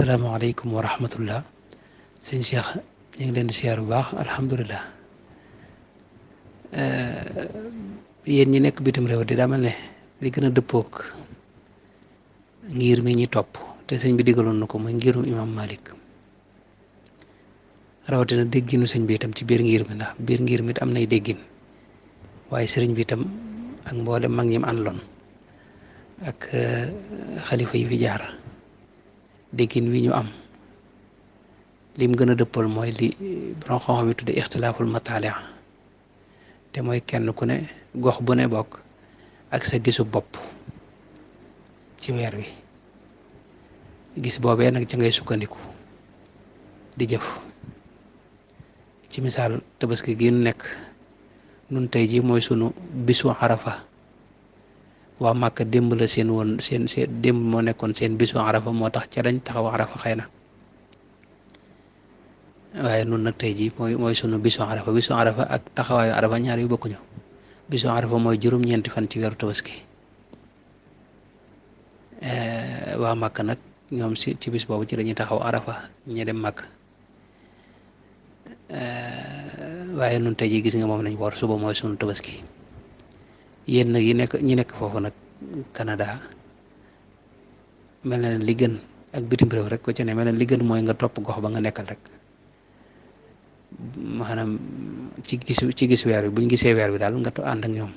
asalaamaaleykum wa rahmatullah sëñ Cheikh ñu ngi leen di siyaar bu baax alhamdulilah. Yéen ñi nekk bitim réew di damal ne li gën a dëppook ngir mi ñi topp te sëñ bi digaloon na ko muy ngirum imam Malik, rawatina dégginu sëñ bi itam ci biir ngir mi, ndax biir ngir mi am nay déggin, waaye sëriñ bi itam ak mboolem mag ñi mu àndoon ak xalifa yi fi jaar déggin wi ñu am lim gën a dëppal mooy li borom xam-xam yi tudde ixtilaaful mataali te mooy kenn ku ne gox bu ne bokk ak sa gisu bopp ci weer wi. Gis boobee nag ca ngay sukkandiku di jëf. Ci misaal tabaski gi nu nekk nun tey ji mooy sunu bisu arafa. waa Màkka démb la seen woon seen démb moo nekkoon seen bisu arafa, moo tax ca lañ taxaw arafa xëy na, waaye nun nag tey ji mooy sunu bisu arafa ak taxawaayu arafa ñaar yu bokkuñu. bisu arafa mooy juróom-ñeenti fan ci weeru tabaski. waa Màkka nag ñoom ci bis boobu ci la ñuy taxaw arafa ñi dem Màkka, waaye nun tey ji gis nga moom lañ woor, suba mooy sunu tabaski. yéen nag ñi nekk foofu nag Canada mel na li gën, ak bitim réew rek ko ci ne mel na li gën mooy nga topp gox ba nga nekkal rek, maanaam ci gis weer bi buñ gisee weer bi daal nga ànd ak ñoom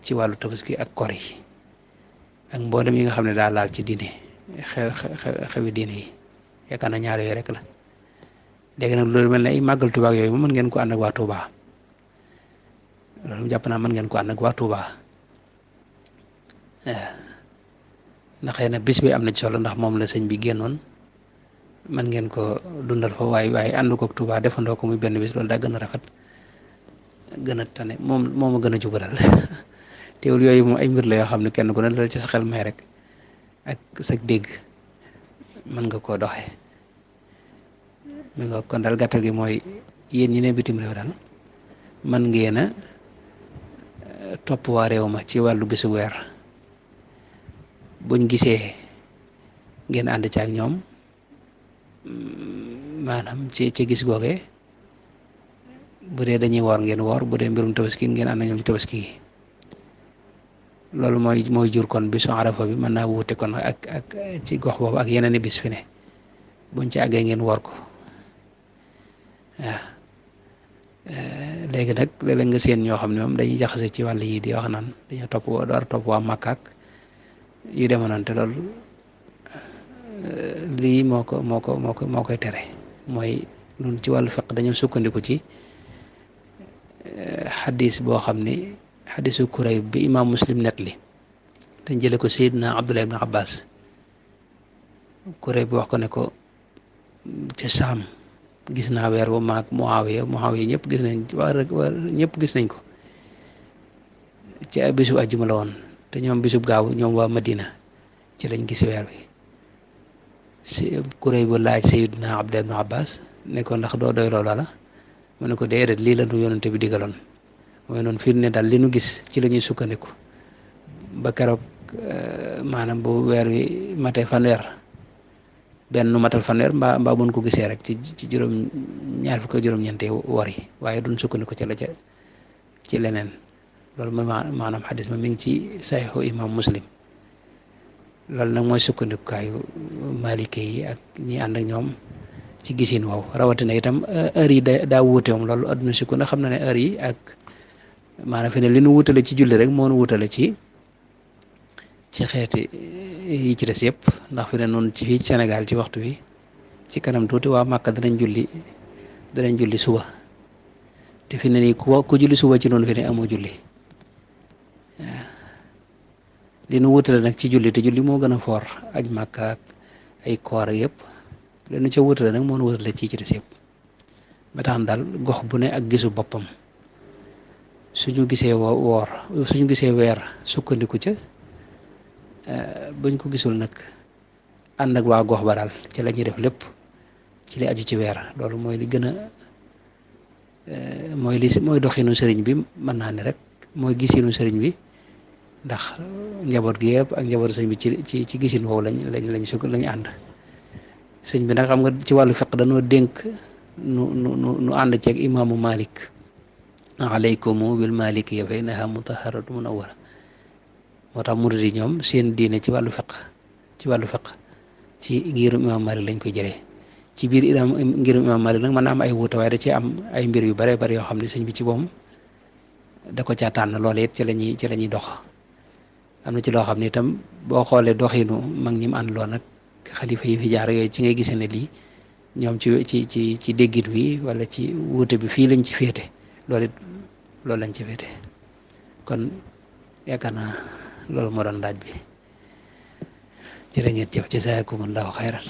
ci wàllu tabaski ak kor yi ak mboolem yi nga xam ne daal laal ci diine xewi diine yi. yaakaar na ñaar yooyu rek la. léegi nag loolu mel ne ay màggal Tuubaa yooyu mën ngeen ko ànd ak waa Tuubaa, loolu jàpp naa mën ngeen ko ànd ak waa Touba. ndax xëy na bis bi am na ci solo, ndax moom la sëñ bi génnoon, mën ngeen ko dundal fa, waaye ànd ko ak Touba defandoo ko muy benn bis, loolu daa gën a rafet, gën a tane, moom a gën a jubalal. teewul yooyu moom ay mbir la yoo xam ne kenn ku ne la ci sa xel may rek ak sa dégg mën nga koo doxee. mi nga kon daal gàttal gi mooy yéen ñi ne bitim réew daal man ngeen a topp waa réew ma ci wàllu gisu weer. buñ gisee ngeen ànd ci ak ñoom, maanaam ci gis googee, bu dee dañuy woor ngeen woor, bu dee mbirum tabaski ngeen ànd ak ñoom ci tabaski yi. loolu mooy jur kon bisu arafa bi mën naa wuute kon ak ci gox boobu ak yeneen i bis fi ne, buñ ci àggee ngeen woor ko waaw. léegi nag léeg-léeg nga seen ñoo xam ne moom dañuy jaxase ci wàll yi di wax naan dañoo topp waa Makka ak yu demoon noonu, te loolu lii moo koy tere. mooy nun ci wàllu fiq dañoo sukkandiku ci xadis boo xam ni xadisu Kurayb bi imaam Muslim net li te jële ko Seydina Abdullah ibn Abbas. Kurayb bi wax ko ne ko ca Saam gis naa weer wa maag Muawiya ñëpp gis nañ ñëpp gis nañ ko ci bisu àjjuma la woon, te ñoom bisub gaaw ñoom waa Madina ci lañ gis weer wi. si Kurayb bu laaj Sayyidina Abdullah ibn Abbas ne ko ndax doo doy loola la, mu ne ko déedéet, lii la nu yonante bi digaloon. mooy noonu fii ne daal li nu gis ci la ñuy sukkandiku ba keroog maanaam bu weer wi matee fanweer, benn nu matal fanweer mbaa buñ ko gisee rek ci juróom ñaar fukk ak juróom-ñeenti woor yi, waaye duñ sukkandiku ci la ci leneen. loolu mooy maanaam xadis ma mi ngi ci saxiixu imam Muslim. loolu nag mooy sukkandikukaayu malike yi ak ñi ànd ak ñoom ci gisin wow. rawatina itam heure yi daa wuute moom, loolu adduna si ku ne xam na ne heure yi ak maanaam fi ne li nu wutale ci julli rek moo nu wutale ci xeeti yi ci des yëpp. ndax fi ne noonu ci fii Sénégal ci waxtu wi ci kanam tuuti waa Màkka danañ julli suba, te fi ne nii ku julli suba ci noonu fi ne amoo julli. waaw li nu wutale nag ci julli, te julli moo gën a foor aj Màkka ak ay koor ak yëpp, li nu ca wutale nag moo nu wutale ci des yëpp. ba tax daal gox bu ne ak gisu boppam, suñu gisee suñu gisee weer sukkandiku ca, buñ ko gisul nag ànd ak waa gox ba daal ci la ñuy def lépp ci li aju ci weer. loolu mooy li gën a mooy doxinu sëriñ bi, mën naa ne rek mooy gisinu sëriñ bi ndax njaboot gi yëpp ak njaboot sëñ bi ci gisin woowu lañ ànd. sëñ bi nag xam nga ci wàllu fiq dañoo dénk nu ànd ceeg imaamu Malik alaykumu bil malikiya fa innaha mutaharatu munawwara moo tax murid yi ñoom seen diine ci wàllu fiq ci ngirum imaam Malik lañ koy jëlee ci biir ngirum imaam Malik nag mën na am ay wuute waaye da ci am ay mbir yu bare bari yoo xam ne sëñ bi ci boom da ko caa tànn loolu it ci la ñuy dox am na ci loo xam ne itam boo xoolee doxinu mag ñi mu ànd loo nag xalifa yi fi jaar yooyu ci ngay gisee ne lii ñoom ci déggit wi wala ci wuute bi fii lañ ci féete loolu lañ ci féete kon yaakaar naa loolu moo doon laaj bi jërë ngeen jëf jazaakumullahu xayran